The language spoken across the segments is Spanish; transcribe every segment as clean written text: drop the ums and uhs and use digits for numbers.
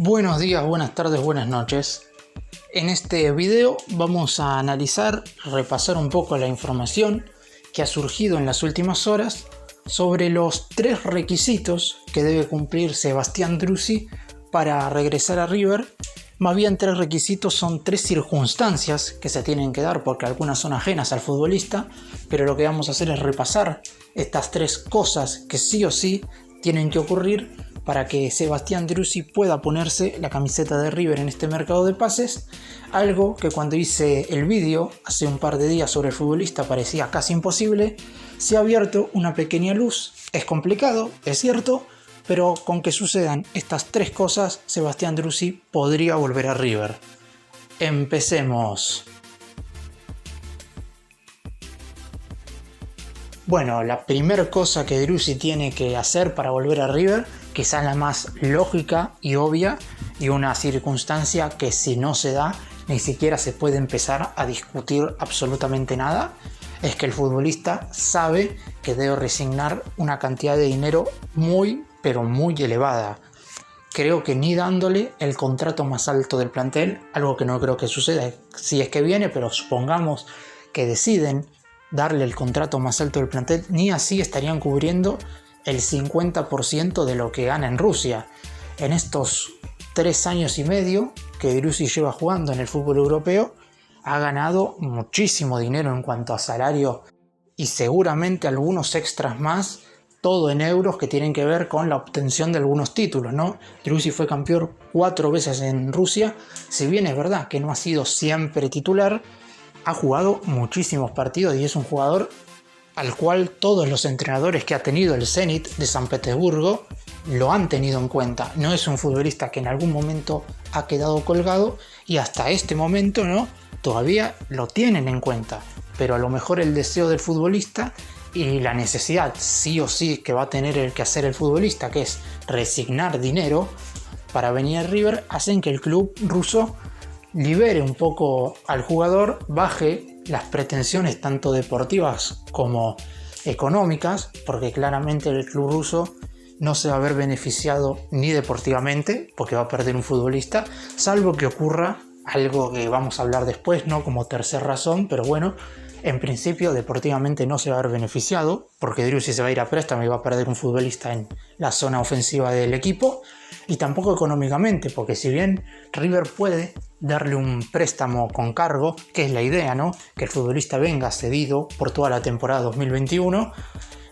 Buenos días, buenas tardes, buenas noches. En este video vamos a analizar, repasar un poco la información que ha surgido en las últimas horas sobre los 3 requisitos que debe cumplir Sebastián Driussi para regresar a River. Más bien 3 requisitos, son 3 circunstancias que se tienen que dar porque algunas son ajenas al futbolista, pero lo que vamos a hacer es repasar estas 3 cosas que sí o sí tienen que ocurrir para que Sebastián Driussi pueda ponerse la camiseta de River en este mercado de pases, algo que cuando hice el vídeo hace un par de días sobre el futbolista parecía casi imposible. Se ha abierto una pequeña luz. Es complicado, es cierto, pero con que sucedan estas 3 cosas, Sebastián Driussi podría volver a River. Empecemos. Bueno, la primera cosa que Driussi tiene que hacer para volver a River, quizás la más lógica y obvia, y una circunstancia que si no se da, ni siquiera se puede empezar a discutir absolutamente nada, es que el futbolista sabe que debe resignar una cantidad de dinero muy, pero muy elevada. Creo que ni dándole el contrato más alto del plantel, algo que no creo que suceda si es que viene, pero supongamos que deciden darle el contrato más alto del plantel, ni así estarían cubriendo el 50% de lo que gana en Rusia. En estos 3 años y medio que Driussi lleva jugando en el fútbol europeo, ha ganado muchísimo dinero en cuanto a salario y seguramente algunos extras más, todo en euros, que tienen que ver con la obtención de algunos títulos, ¿no? Driussi fue campeón 4 veces en Rusia, si bien es verdad que no ha sido siempre titular, ha jugado muchísimos partidos y es un jugador al cual todos los entrenadores que ha tenido el Zenit de San Petersburgo lo han tenido en cuenta. No es un futbolista que en algún momento ha quedado colgado y hasta este momento no, todavía lo tienen en cuenta. Pero a lo mejor el deseo del futbolista y la necesidad sí o sí que va a tener el que hacer el futbolista, que es resignar dinero para venir a River, hacen que el club ruso libere un poco al jugador, baje las pretensiones tanto deportivas como económicas, porque claramente el club ruso no se va a ver beneficiado ni deportivamente, porque va a perder un futbolista, salvo que ocurra algo que vamos a hablar después, ¿no? Como tercera razón, pero bueno, en principio deportivamente no se va a ver beneficiado, porque Driussi se va a ir a préstamo y va a perder un futbolista en la zona ofensiva del equipo, y tampoco económicamente, porque si bien River puede darle un préstamo con cargo, que es la idea, ¿no? Que el futbolista venga cedido por toda la temporada 2021,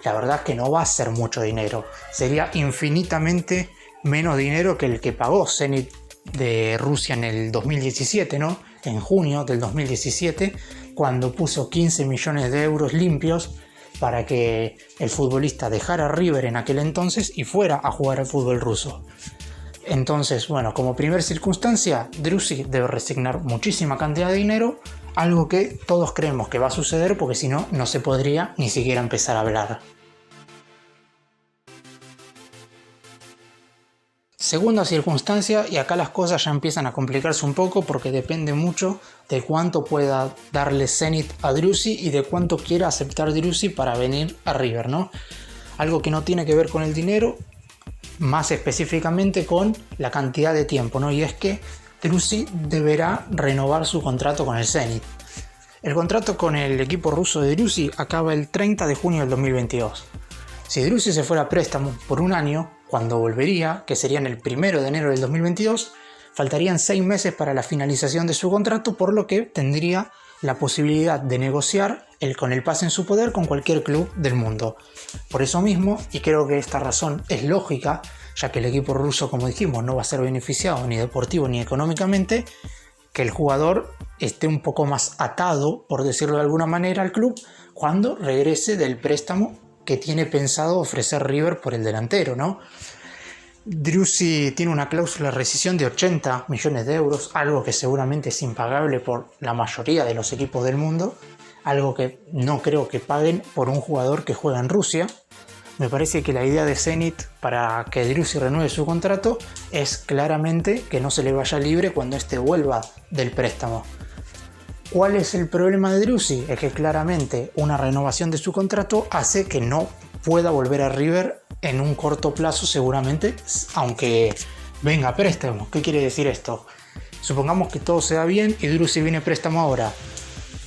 la verdad es que no va a ser mucho dinero. Sería infinitamente menos dinero que el que pagó Zenit de Rusia en el 2017, ¿no? En junio del 2017, cuando puso 15 millones de euros limpios para que el futbolista dejara River en aquel entonces y fuera a jugar al fútbol ruso. Entonces, bueno, como primera circunstancia, Driussi debe resignar muchísima cantidad de dinero, algo que todos creemos que va a suceder porque si no, no se podría ni siquiera empezar a hablar. Segunda circunstancia, y acá las cosas ya empiezan a complicarse un poco porque depende mucho de cuánto pueda darle Zenit a Driussi y de cuánto quiera aceptar Driussi para venir a River, ¿no? Algo que no tiene que ver con el dinero, más específicamente con la cantidad de tiempo, ¿no? Y es que Driussi deberá renovar su contrato con el Zenit. El contrato con el equipo ruso de Driussi acaba el 30 de junio del 2022. Si Driussi se fuera a préstamo por un año, cuando volvería, que sería en el 1 de enero del 2022, faltarían 6 meses para la finalización de su contrato, por lo que tendría la posibilidad de negociar con el pase en su poder con cualquier club del mundo. Por eso mismo, y creo que esta razón es lógica, ya que el equipo ruso, como dijimos, no va a ser beneficiado ni deportivo ni económicamente, que el jugador esté un poco más atado, por decirlo de alguna manera, al club cuando regrese del préstamo que tiene pensado ofrecer River por el delantero, ¿no? Driussi tiene una cláusula de rescisión de 80 millones de euros, algo que seguramente es impagable por la mayoría de los equipos del mundo, algo que no creo que paguen por un jugador que juega en Rusia. Me parece que la idea de Zenit para que Driussi renueve su contrato es claramente que no se le vaya libre cuando éste vuelva del préstamo. ¿Cuál es el problema de Driussi? Es que claramente una renovación de su contrato hace que no pueda volver a River en un corto plazo seguramente, aunque venga, préstamo. ¿Qué quiere decir esto? Supongamos que todo se da bien y Driussi viene préstamo ahora.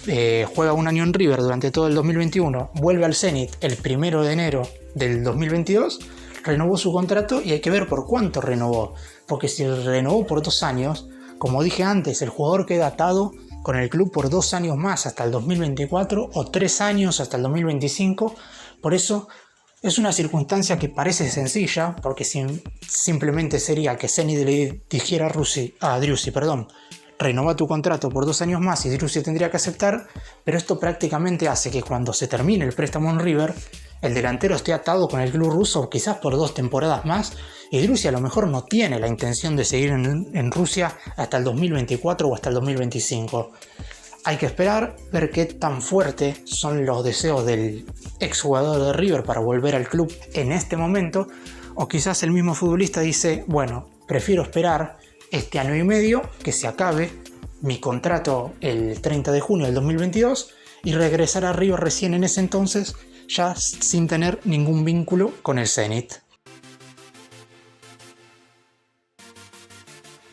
Juega un año en River durante todo el 2021, vuelve al Zenit el 1 de enero del 2022, renovó su contrato y hay que ver por cuánto renovó, porque si renovó por 2 años, como dije antes, el jugador queda atado con el club por 2 años más hasta el 2024 o 3 años hasta el 2025, por eso es una circunstancia que parece sencilla, porque simplemente sería que Zenit le dijera a Driussi, renova tu contrato por 2 años más y Driussi tendría que aceptar, pero esto prácticamente hace que cuando se termine el préstamo en River, el delantero esté atado con el club ruso quizás por 2 temporadas más y Driussi a lo mejor no tiene la intención de seguir en Rusia hasta el 2024 o hasta el 2025. Hay que esperar, ver qué tan fuertes son los deseos del exjugador de River para volver al club en este momento, o quizás el mismo futbolista dice, bueno, prefiero esperar este año y medio que se acabe mi contrato el 30 de junio del 2022 y regresar a River recién en ese entonces, ya sin tener ningún vínculo con el Zenit.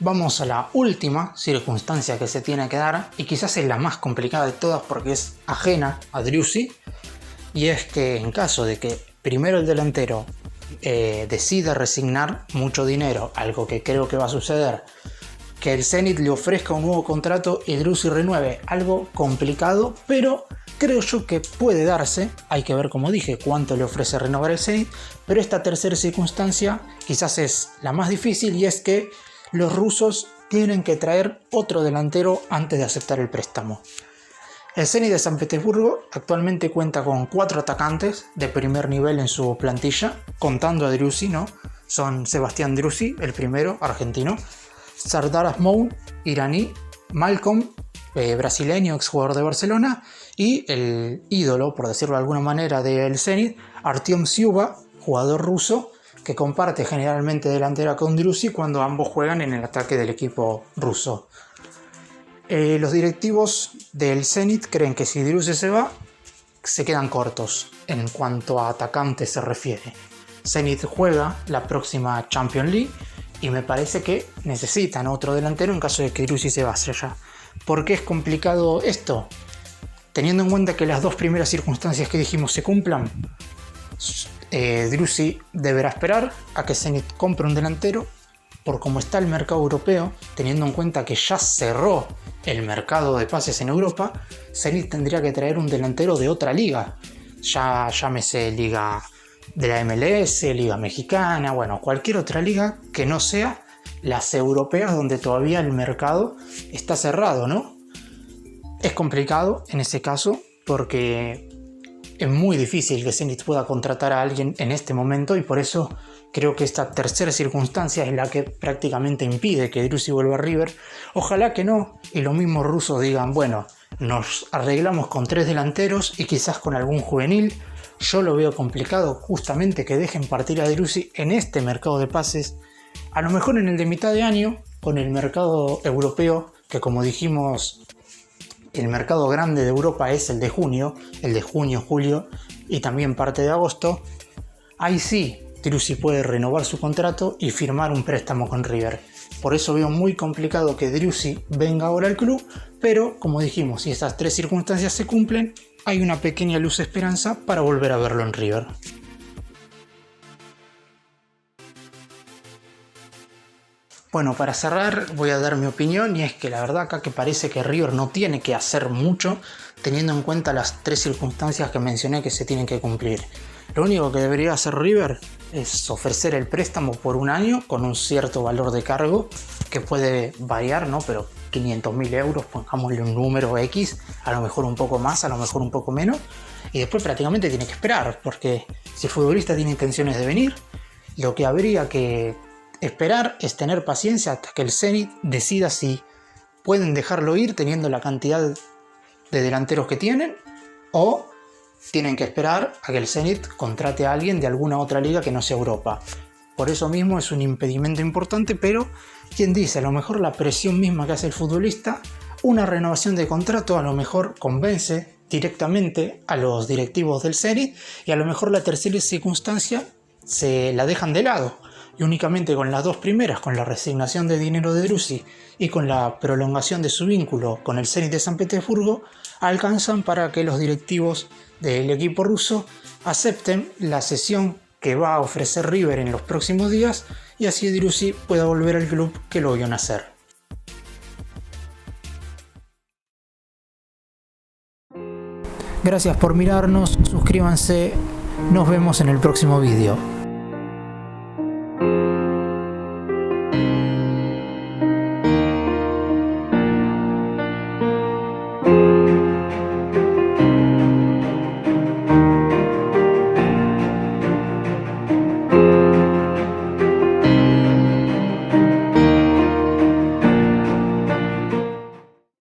Vamos a la última circunstancia que se tiene que dar, y quizás es la más complicada de todas porque es ajena a Driussi, y es que en caso de que primero el delantero decida resignar mucho dinero, algo que creo que va a suceder, que el Zenit le ofrezca un nuevo contrato y Driussi renueve, algo complicado, pero creo yo que puede darse. Hay que ver, como dije, cuánto le ofrece renovar el Zenit, pero esta tercera circunstancia quizás es la más difícil, y es que los rusos tienen que traer otro delantero antes de aceptar el préstamo. El Zenit de San Petersburgo actualmente cuenta con 4 atacantes de primer nivel en su plantilla, contando a Driussi, ¿no? Son Sebastián Driussi, el primero, argentino, Sardar Azmoun, iraní, Malcolm, brasileño, exjugador de Barcelona, y el ídolo, por decirlo de alguna manera, del Zenit, Artyom Syuba, jugador ruso, que comparte generalmente delantera con Driussi cuando ambos juegan en el ataque del equipo ruso. Los directivos del Zenit creen que si Driussi se va, se quedan cortos en cuanto a atacantes se refiere. Zenit juega la próxima Champions League y me parece que necesitan otro delantero en caso de que Driussi se vaya. ¿Por qué es complicado esto? Teniendo en cuenta que las 2 primeras circunstancias que dijimos se cumplan, Driussi deberá esperar a que Zenit compre un delantero. Por cómo está el mercado europeo, teniendo en cuenta que ya cerró el mercado de pases en Europa, Zenit tendría que traer un delantero de otra liga, ya llámese liga de la MLS, liga mexicana, bueno, cualquier otra liga que no sea las europeas, donde todavía el mercado está cerrado, ¿no? Es complicado en ese caso porque es muy difícil que Zenit pueda contratar a alguien en este momento, y por eso creo que esta tercera circunstancia es la que prácticamente impide que Driussi vuelva a River. Ojalá que no, y los mismos rusos digan, bueno, nos arreglamos con 3 delanteros y quizás con algún juvenil. Yo lo veo complicado justamente que dejen partir a Driussi en este mercado de pases. A lo mejor en el de mitad de año, con el mercado europeo, que como dijimos, el mercado grande de Europa es el de junio, julio y también parte de agosto. Ahí sí, Driussi puede renovar su contrato y firmar un préstamo con River. Por eso veo muy complicado que Driussi venga ahora al club, pero como dijimos, si estas 3 circunstancias se cumplen, hay una pequeña luz de esperanza para volver a verlo en River. Bueno, para cerrar voy a dar mi opinión, y es que la verdad acá que parece que River no tiene que hacer mucho teniendo en cuenta las 3 circunstancias que mencioné que se tienen que cumplir. Lo único que debería hacer River es ofrecer el préstamo por 1 año con un cierto valor de cargo que puede variar, ¿no? Pero 500.000 euros, pongámosle un número X, a lo mejor un poco más, a lo mejor un poco menos, y después prácticamente tiene que esperar, porque si el futbolista tiene intenciones de venir, lo que habría que esperar es tener paciencia hasta que el Zenit decida si pueden dejarlo ir teniendo la cantidad de delanteros que tienen, o tienen que esperar a que el Zenit contrate a alguien de alguna otra liga que no sea Europa. Por eso mismo es un impedimento importante, pero quien dice, a lo mejor la presión misma que hace el futbolista, una renovación de contrato a lo mejor convence directamente a los directivos del Zenit, y a lo mejor la tercera circunstancia se la dejan de lado. y únicamente con las dos primeras, con la resignación de dinero de Driussi y con la prolongación de su vínculo con el Zenit de San Petersburgo, alcanzan para que los directivos del equipo ruso acepten la cesión que va a ofrecer River en los próximos días y así Driussi pueda volver al club que lo vio nacer. Gracias por mirarnos, suscríbanse, nos vemos en el próximo vídeo.